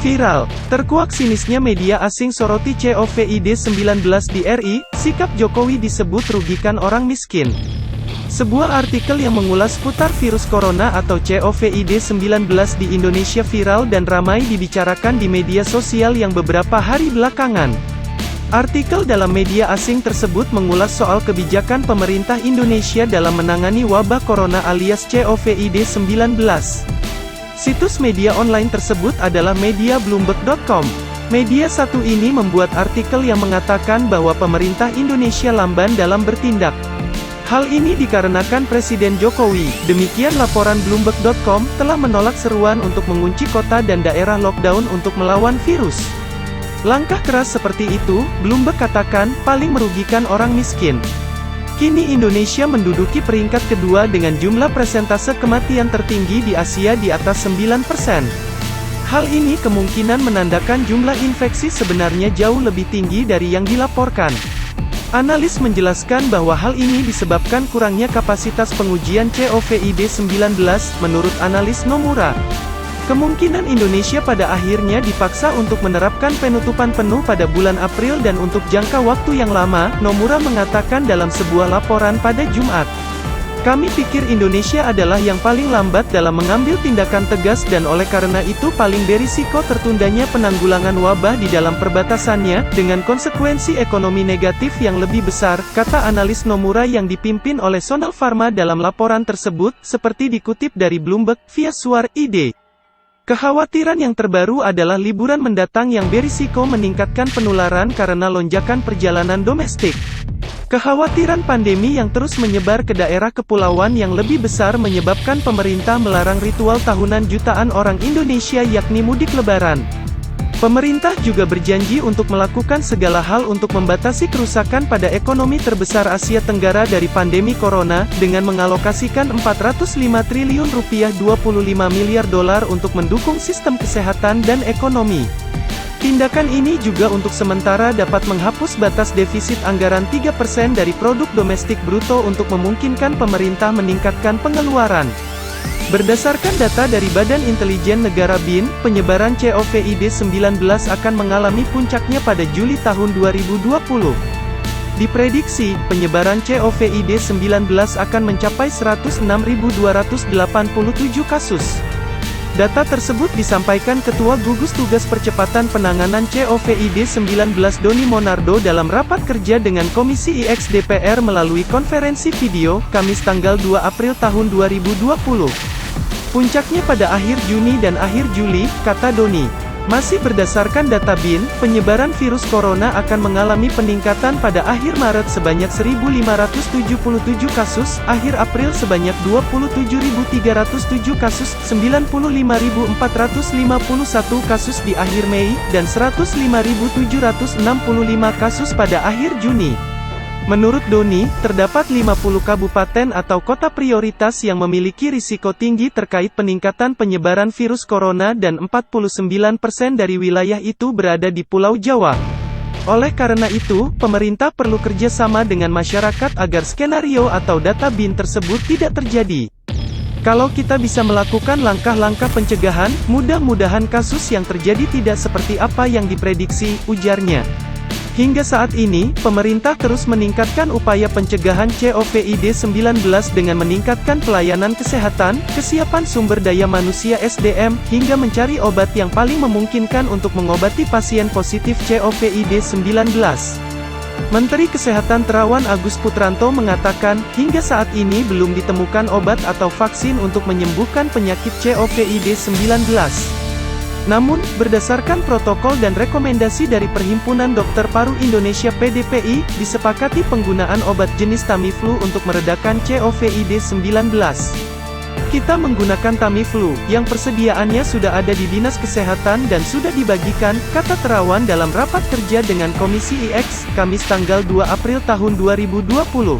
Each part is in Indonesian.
Viral, terkuak sinisnya media asing soroti COVID-19 di RI, sikap Jokowi disebut rugikan orang miskin. Sebuah artikel yang mengulas putar virus corona atau COVID-19 di Indonesia viral dan ramai dibicarakan di media sosial yang beberapa hari belakangan. Artikel dalam media asing tersebut mengulas soal kebijakan pemerintah Indonesia dalam menangani wabah corona alias COVID-19. Situs media online tersebut adalah media Bloomberg.com. Media satu ini membuat artikel yang mengatakan bahwa pemerintah Indonesia lamban dalam bertindak. Hal ini dikarenakan Presiden Jokowi, demikian laporan Bloomberg.com, telah menolak seruan untuk mengunci kota dan daerah lockdown untuk melawan virus. Langkah keras seperti itu, Bloomberg katakan, paling merugikan orang miskin. Kini Indonesia menduduki peringkat kedua dengan jumlah persentase kematian tertinggi di Asia di atas 9%. Hal ini kemungkinan menandakan jumlah infeksi sebenarnya jauh lebih tinggi dari yang dilaporkan. Analis menjelaskan bahwa hal ini disebabkan kurangnya kapasitas pengujian COVID-19, menurut analis Nomura. Kemungkinan Indonesia pada akhirnya dipaksa untuk menerapkan penutupan penuh pada bulan April dan untuk jangka waktu yang lama, Nomura mengatakan dalam sebuah laporan pada Jumat. Kami pikir Indonesia adalah yang paling lambat dalam mengambil tindakan tegas dan oleh karena itu paling berisiko tertundanya penanggulangan wabah di dalam perbatasannya, dengan konsekuensi ekonomi negatif yang lebih besar, kata analis Nomura yang dipimpin oleh Sonal Pharma dalam laporan tersebut, seperti dikutip dari Bloomberg, via Suar ID. Kekhawatiran yang terbaru adalah liburan mendatang yang berisiko meningkatkan penularan karena lonjakan perjalanan domestik. Kekhawatiran pandemi yang terus menyebar ke daerah kepulauan yang lebih besar menyebabkan pemerintah melarang ritual tahunan jutaan orang Indonesia yakni mudik lebaran. Pemerintah juga berjanji untuk melakukan segala hal untuk membatasi kerusakan pada ekonomi terbesar Asia Tenggara dari pandemi corona, dengan mengalokasikan 405 triliun rupiah 25 miliar dolar untuk mendukung sistem kesehatan dan ekonomi. Tindakan ini juga untuk sementara dapat menghapus batas defisit anggaran 3% dari produk domestik bruto untuk memungkinkan pemerintah meningkatkan pengeluaran. Berdasarkan data dari Badan Intelijen Negara BIN, penyebaran COVID-19 akan mengalami puncaknya pada Juli tahun 2020. Diprediksi, penyebaran COVID-19 akan mencapai 106.287 kasus. Data tersebut disampaikan Ketua Gugus Tugas Percepatan Penanganan COVID-19 Doni Monardo dalam rapat kerja dengan Komisi IX DPR melalui konferensi video, Kamis tanggal 2 April tahun 2020. Puncaknya pada akhir Juni dan akhir Juli, kata Doni. Masih berdasarkan data BIN, penyebaran virus corona akan mengalami peningkatan pada akhir Maret sebanyak 1.577 kasus, akhir April sebanyak 27.307 kasus, 95.451 kasus di akhir Mei, dan 105.765 kasus pada akhir Juni. Menurut Doni, terdapat 50 kabupaten atau kota prioritas yang memiliki risiko tinggi terkait peningkatan penyebaran virus corona dan 49% dari wilayah itu berada di Pulau Jawa. Oleh karena itu, pemerintah perlu kerjasama dengan masyarakat agar skenario atau data BIN tersebut tidak terjadi. Kalau kita bisa melakukan langkah-langkah pencegahan, mudah-mudahan kasus yang terjadi tidak seperti apa yang diprediksi, ujarnya. Hingga saat ini, pemerintah terus meningkatkan upaya pencegahan COVID-19 dengan meningkatkan pelayanan kesehatan, kesiapan sumber daya manusia SDM, hingga mencari obat yang paling memungkinkan untuk mengobati pasien positif COVID-19. Menteri Kesehatan Terawan Agus Putranto mengatakan, hingga saat ini belum ditemukan obat atau vaksin untuk menyembuhkan penyakit COVID-19. Namun, berdasarkan protokol dan rekomendasi dari Perhimpunan Dokter Paru Indonesia PDPI, disepakati penggunaan obat jenis Tamiflu untuk meredakan COVID-19. Kita menggunakan Tamiflu, yang persediaannya sudah ada di Dinas Kesehatan dan sudah dibagikan, kata Terawan dalam rapat kerja dengan Komisi IX, Kamis tanggal 2 April tahun 2020.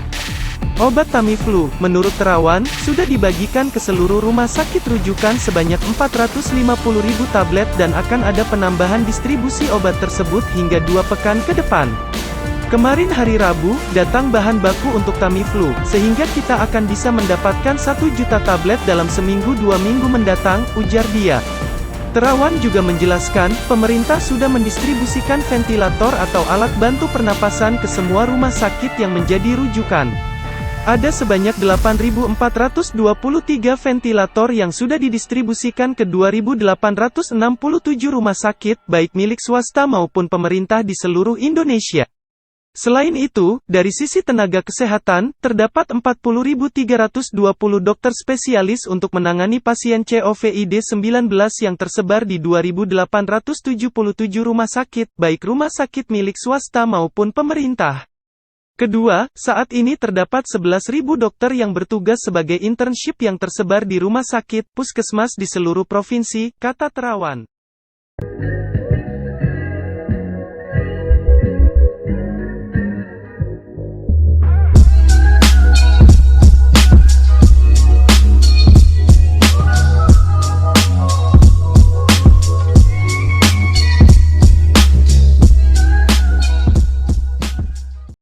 Obat Tamiflu, menurut Terawan, sudah dibagikan ke seluruh rumah sakit rujukan sebanyak 450.000 tablet dan akan ada penambahan distribusi obat tersebut hingga 2 pekan ke depan. Kemarin hari Rabu, datang bahan baku untuk Tamiflu, sehingga kita akan bisa mendapatkan 1 juta tablet dalam seminggu 2 minggu mendatang, ujar dia. Terawan juga menjelaskan, pemerintah sudah mendistribusikan ventilator atau alat bantu pernapasan ke semua rumah sakit yang menjadi rujukan. Ada sebanyak 8.423 ventilator yang sudah didistribusikan ke 2.867 rumah sakit, baik milik swasta maupun pemerintah di seluruh Indonesia. Selain itu, dari sisi tenaga kesehatan, terdapat 40.320 dokter spesialis untuk menangani pasien COVID-19 yang tersebar di 2.877 rumah sakit, baik rumah sakit milik swasta maupun pemerintah. Kedua, saat ini terdapat 11.000 dokter yang bertugas sebagai internship yang tersebar di rumah sakit, puskesmas di seluruh provinsi, kata Terawan.